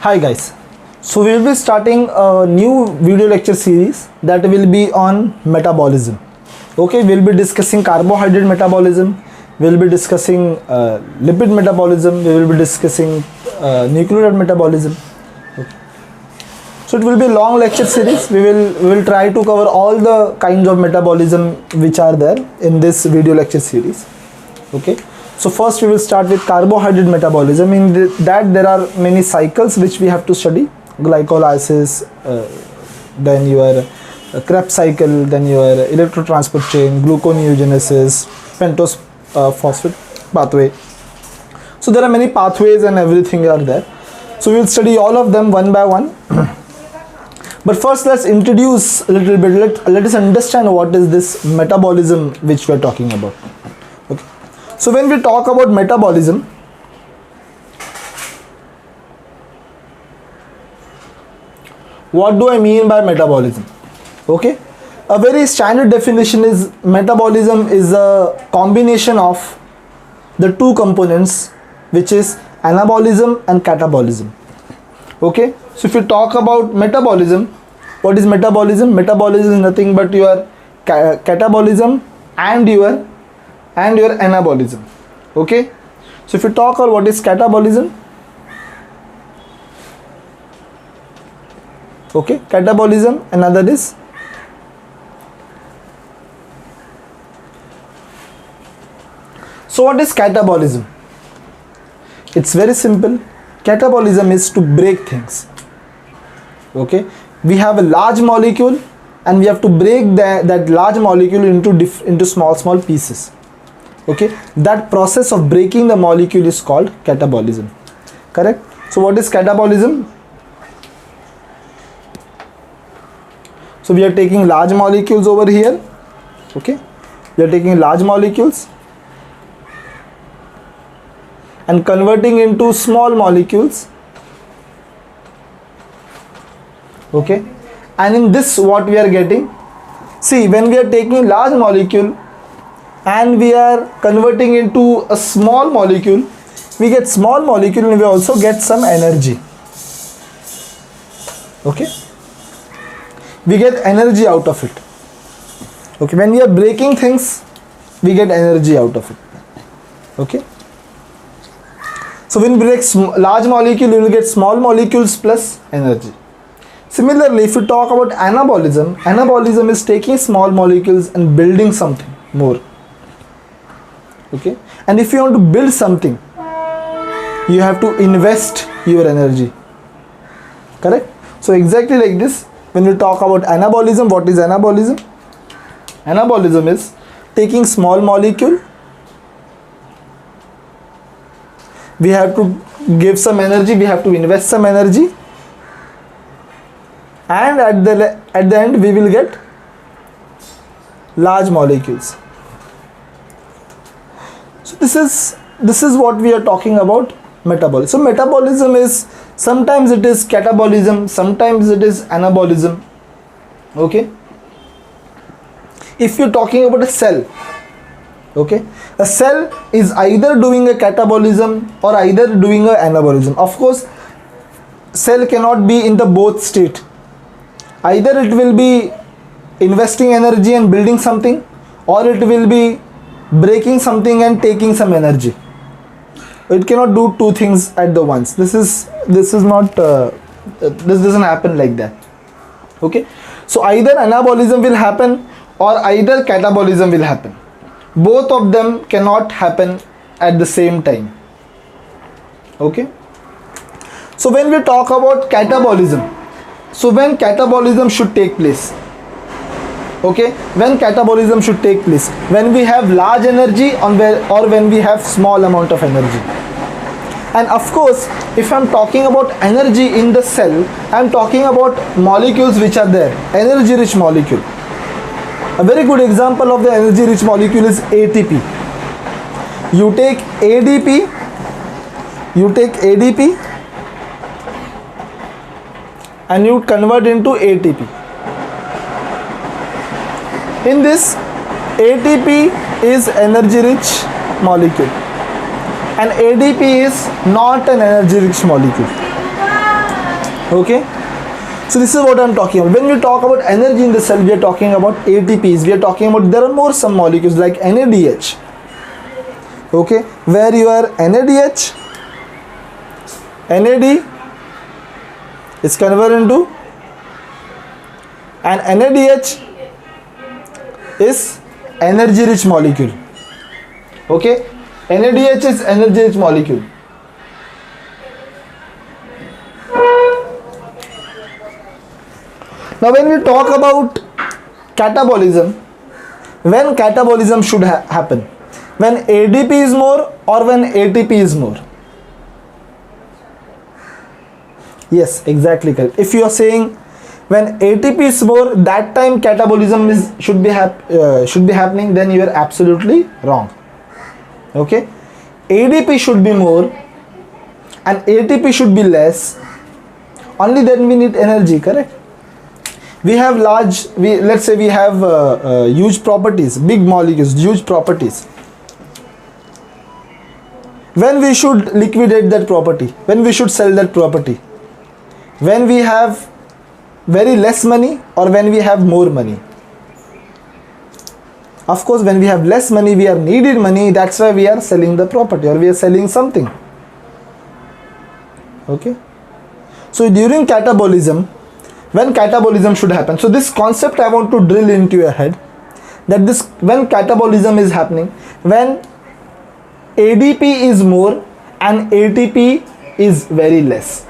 Hi guys, so we will be starting a new video lecture series that will be on metabolism. Okay, we will be discussing carbohydrate metabolism, we will be discussing lipid metabolism, we will be discussing nucleotide metabolism. Okay. So it will be a long lecture series. We will try to cover all the kinds of metabolism which are there in this video lecture series. Okay. So first we will start with carbohydrate metabolism. In that there are many cycles which we have to study: glycolysis, then your Krebs cycle, then your electrotransport chain, gluconeogenesis, pentose phosphate pathway. So there are many pathways and everything are there. So we will study all of them one by one. But first let's introduce a little bit. Let us understand what is this metabolism which we are talking about. Okay. So when we talk about metabolism, what do I mean by metabolism? Okay, a very standard definition is metabolism is a combination of the two components, which is anabolism and catabolism. Okay, so if you talk about metabolism, what is metabolism? Metabolism is nothing but your catabolism and your anabolism. Okay, so if you talk about what is catabolism, okay, catabolism, another is so what is catabolism? It's very simple. Catabolism is to break things. Okay, we have a large molecule and we have to break that large molecule into small pieces. Okay, that process of breaking the molecule is called catabolism. Correct? So what is catabolism? So we are taking large molecules over here. Okay, we are taking large molecules and converting into small molecules. Okay, and in this what we are getting, see, when we are taking large molecule and we are converting into a small molecule, we get small molecule and we also get some energy. Okay, we get energy out of it. Okay, when we are breaking things, we get energy out of it. Okay, so when we break large molecule, you will get small molecules plus energy. Similarly, if you talk about anabolism, anabolism is taking small molecules and building something more. Okay, and if you want to build something, you have to invest your energy. Correct? So exactly like this, when we talk about anabolism, what is anabolism? Anabolism is taking small molecule, we have to give some energy, we have to invest some energy, and at the end we will get large molecules. So this is what we are talking about metabolism. So metabolism is, sometimes it is catabolism, sometimes it is anabolism. Okay, if you're talking about a cell, okay, a cell is either doing a catabolism or either doing a anabolism. Of course, cell cannot be in the both state. Either it will be investing energy and building something, or it will be breaking something and taking some energy. It cannot do two things at the once. This is not this doesn't happen like that. Okay, so either anabolism will happen or either catabolism will happen. Both of them cannot happen at the same time. Okay, so when we talk about catabolism, so when catabolism should take place, okay, when catabolism should take place, when we have large energy or when we have small amount of energy. And of course, if I'm talking about energy in the cell, I'm talking about molecules which are there, energy rich molecule. A very good example of the energy rich molecule is ATP. You take ADP, and you convert into ATP. In this, ATP is energy rich molecule and ADP is not an energy rich molecule. Okay, so this is what I'm talking about. When we talk about energy in the cell, we are talking about ATPs. We are talking about, there are more some molecules like NADH. Okay, where your NADH, NAD is converted into, and NADH is energy rich molecule. Okay, NADH is energy rich molecule. Now when we talk about catabolism, when catabolism should happen, when ADP is more or when ATP is more? Yes, exactly correct. If you are saying when ATP is more, that time catabolism should be happening, then you are absolutely wrong. Okay, ADP should be more and ATP should be less. Only then we need energy, correct? We have let's say we have huge properties, big molecules, huge properties. When we should liquidate that property, when we should sell that property, when we have very less money or when we have more money? Of course, when we have less money, we are needed money, that's why we are selling the property or we are selling something. Okay, so during catabolism, when catabolism should happen, so this concept I want to drill into your head, that this, when catabolism is happening, when ADP is more and ATP is very less.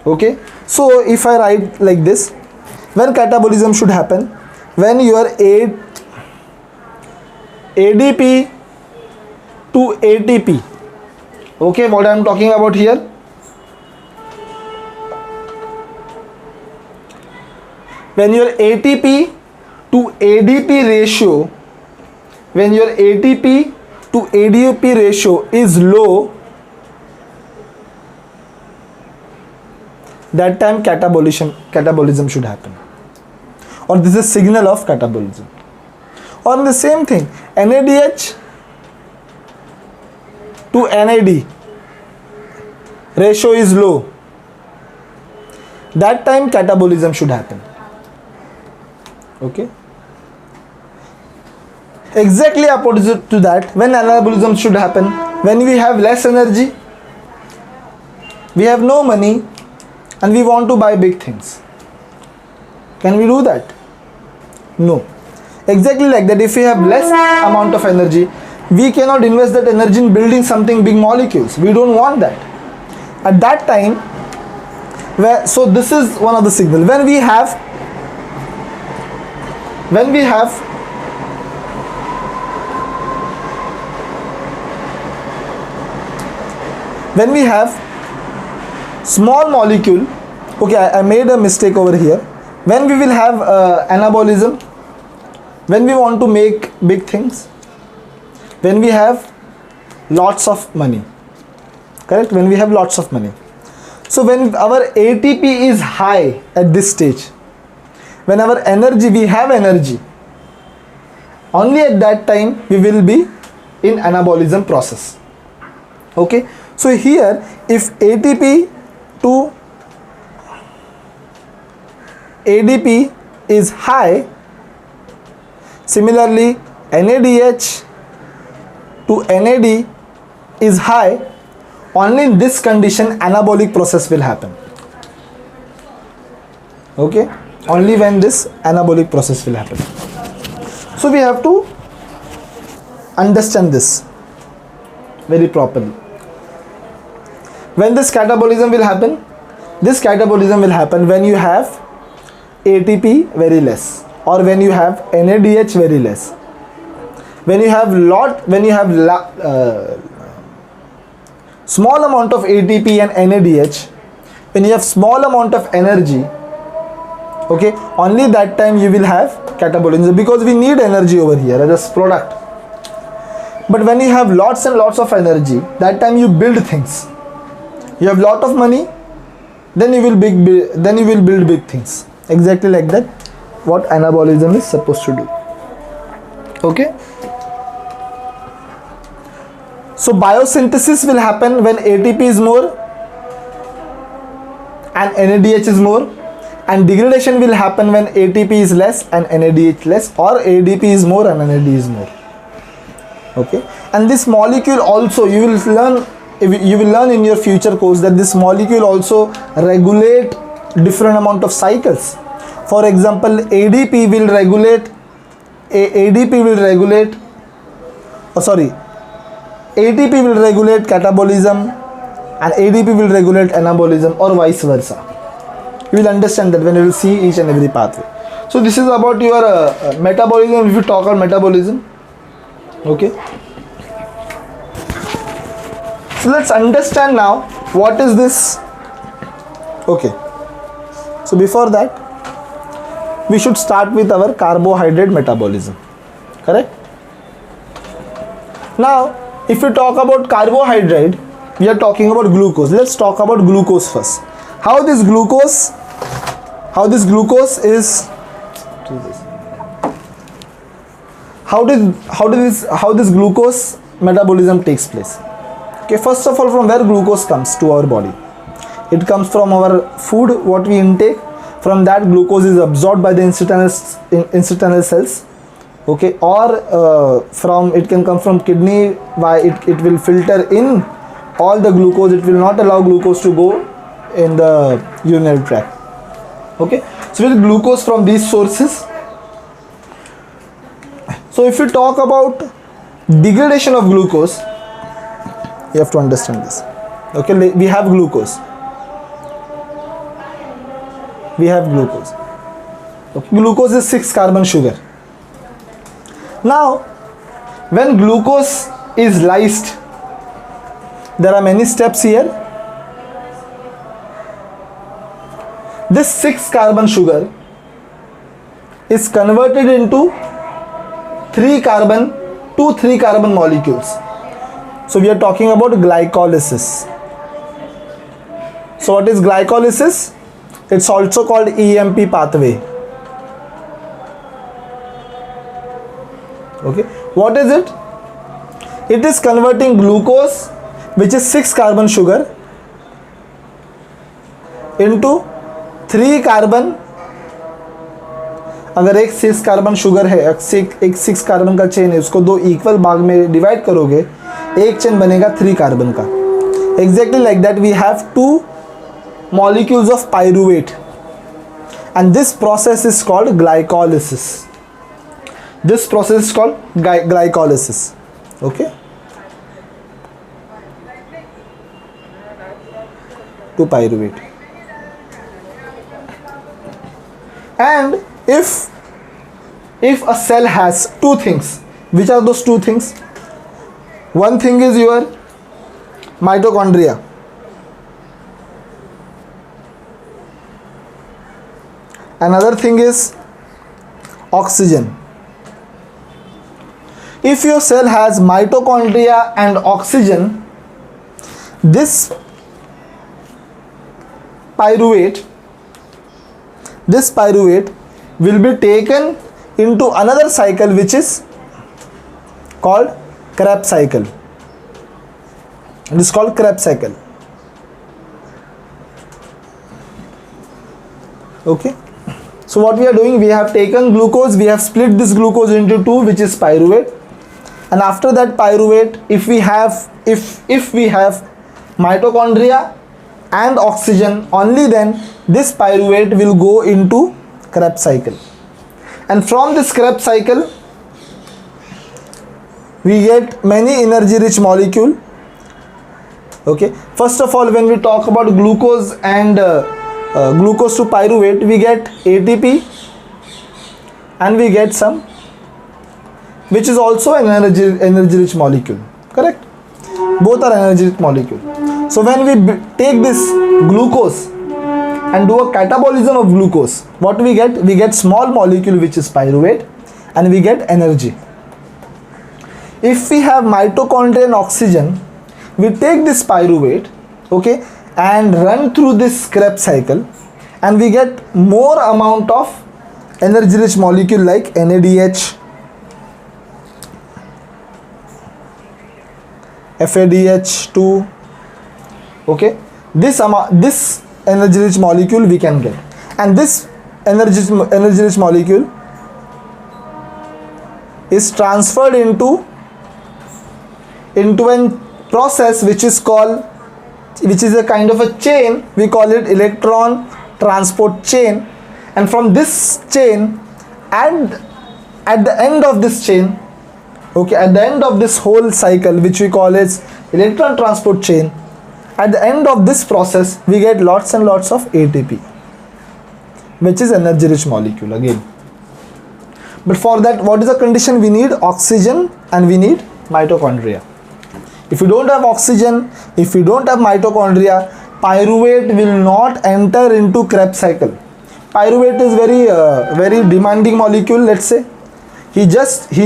Okay, so if I write like this, when catabolism should happen, when your ADP to ATP, okay, what I am talking about here, when your ATP to ADP ratio, when your ATP to ADP ratio is low, that time catabolism should happen, or this is signal of catabolism. Or the same thing, NADH to NAD ratio is low, that time catabolism should happen. Okay, exactly opposite to that, when anabolism should happen, when we have less energy, we have no money and we want to buy big things. Can we do that? No. Exactly like that, if we have less amount of energy, we cannot invest that energy in building something big molecules. We don't want that. At that time, so this is one of the signals. When we have small molecule, okay, I made a mistake over here. When we will have anabolism, when we want to make big things, when we have lots of money, correct? When we have lots of money. So when our ATP is high at this stage, when our energy, we have energy, only at that time we will be in anabolism process. Okay, so here if ATP to ADP is high, similarly NADH to NAD is high, only in this condition anabolic process will happen. Okay, only when this anabolic process will happen. So we have to understand this very properly. When this catabolism will happen, this catabolism will happen when you have ATP very less, or when you have NADH very less. When you have small amount of ATP and NADH, when you have small amount of energy, okay, only that time you will have catabolism, because we need energy over here as a product. But when you have lots and lots of energy, that time you build things. You have lot of money, then you will build big things. Exactly like that, what anabolism is supposed to do. Okay, so biosynthesis will happen when ATP is more and NADH is more, and degradation will happen when ATP is less and NADH less, or ADP is more and NAD is more. Okay, and this molecule also you will learn in your future course that this molecule also regulate different amount of cycles. For example, ATP will regulate catabolism and ADP will regulate anabolism, or vice versa. You will understand that when you will see each and every pathway. So this is about your metabolism. If you talk about metabolism, okay, so let's understand now what is this. Okay, so before that we should start with our carbohydrate metabolism, correct? Now if we talk about carbohydrate, we are talking about glucose. Let's talk about glucose first. How this glucose is, how this glucose metabolism takes place. Okay, first of all, from where glucose comes to our body? It comes from our food, what we intake. From that, glucose is absorbed by the intestinal cells. Okay, or it can come from kidney. Why it will filter in all the glucose. It will not allow glucose to go in the urinary tract. Okay, so with glucose from these sources. So if you talk about degradation of glucose, you have to understand this. Okay, we have glucose. Okay, glucose is 6-carbon sugar. Now when glucose is lysed, there are many steps here. This 6-carbon sugar is converted into 3-carbon molecules. So we are talking about glycolysis. So what is glycolysis? It's also called EMP pathway. Okay, what is it? It is converting glucose, which is 6-carbon sugar, into 3-carbon. अगर एक 6-कार्बन sugar है, एक 6-कार्बन का chain है, उसको 2 equal भाग में divide करोगे, एक चेन बनेगा 3-कार्बन का. Exactly like that, we have 2 molecules of pyruvate, and this process is called glycolysis. Okay, 2 pyruvate. And if a cell has 2 things, which are those 2 things? One thing is your mitochondria. Another thing is oxygen. If your cell has mitochondria and oxygen, this pyruvate will be taken into another cycle, which is called Krebs cycle. It is called Krebs cycle. Okay, so what we are doing, we have taken glucose, we have split this glucose into 2, which is pyruvate, and after that pyruvate, if we have mitochondria and oxygen, only then this pyruvate will go into Krebs cycle, and from this Krebs cycle we get many energy rich molecule. Okay, first of all, when we talk about glucose and glucose to pyruvate, we get ATP and we get some, which is also an energy rich molecule, correct? Both are energy rich molecule. So when we take this glucose and do a catabolism of glucose, what we get? We get small molecule, which is pyruvate, and we get energy. If we have mitochondria and oxygen, we take this pyruvate, okay, and run through this Krebs cycle, and we get more amount of energy rich molecule like NADH, FADH2. Okay, this energy rich molecule we can get. And this energy rich molecule is transferred into a process which is a kind of a chain. We call it electron transport chain. And from this chain, and at the end of this chain, okay, at the end of this whole cycle which we call as electron transport chain, at the end of this process we get lots and lots of ATP, which is energy rich molecule again. But for that, what is the condition? We need oxygen and we need mitochondria. If you don't have oxygen, if you don't have mitochondria, pyruvate will not enter into Krebs cycle. Pyruvate is very demanding molecule, let's say. He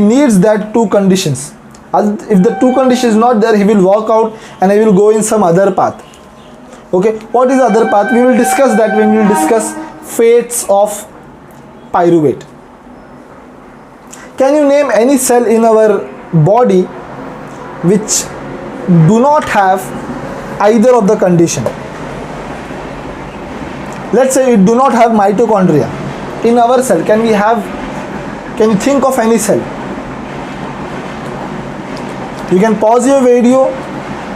needs that two conditions. If the two conditions is not there, he will walk out and he will go in some other path. Okay, what is the other path? We will discuss that when we will discuss fates of pyruvate. Can you name any cell in our body which do not have either of the condition? Let's say it do not have mitochondria. In our cell, can you think of any cell? You can pause your video,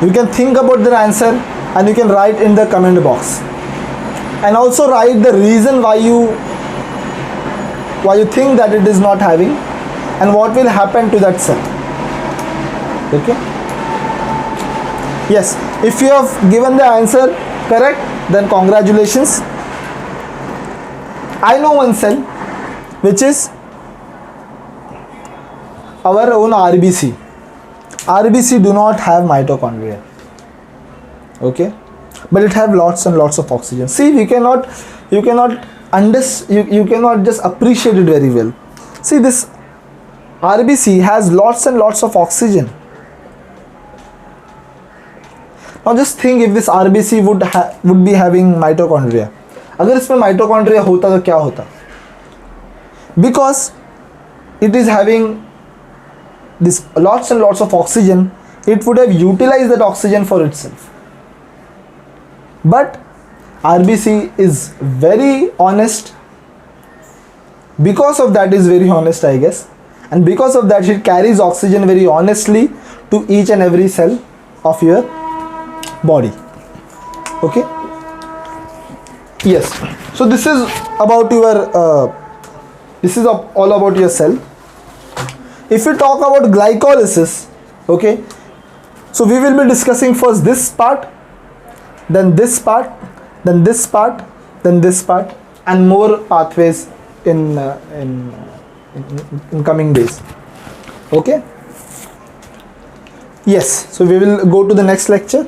you can think about the answer, and you can write in the comment box. And also write the reason why you think that it is not having, and what will happen to that cell. Okay? Yes, if you have given the answer correct, then congratulations. I know one cell which is our own RBC. RBC do not have mitochondria. Okay, but it have lots and lots of oxygen. See, you cannot just appreciate it very well. See, this RBC has lots and lots of oxygen. Now just think if this RBC would be having mitochondria. अगर इसमें mitochondria होता तो क्या होता? Because it is having this lots and lots of oxygen, it would have utilized that oxygen for itself. But RBC is very honest. Because of that is very honest, I guess. And because of that it carries oxygen very honestly to each and every cell of your body. Okay? Yes. So this is about your all about your cell. If we talk about glycolysis, okay, so we will be discussing first this part, then this part, then this part, then this part, and more pathways in coming days. Okay? Yes. So we will go to the next lecture,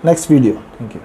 next video. Thank you.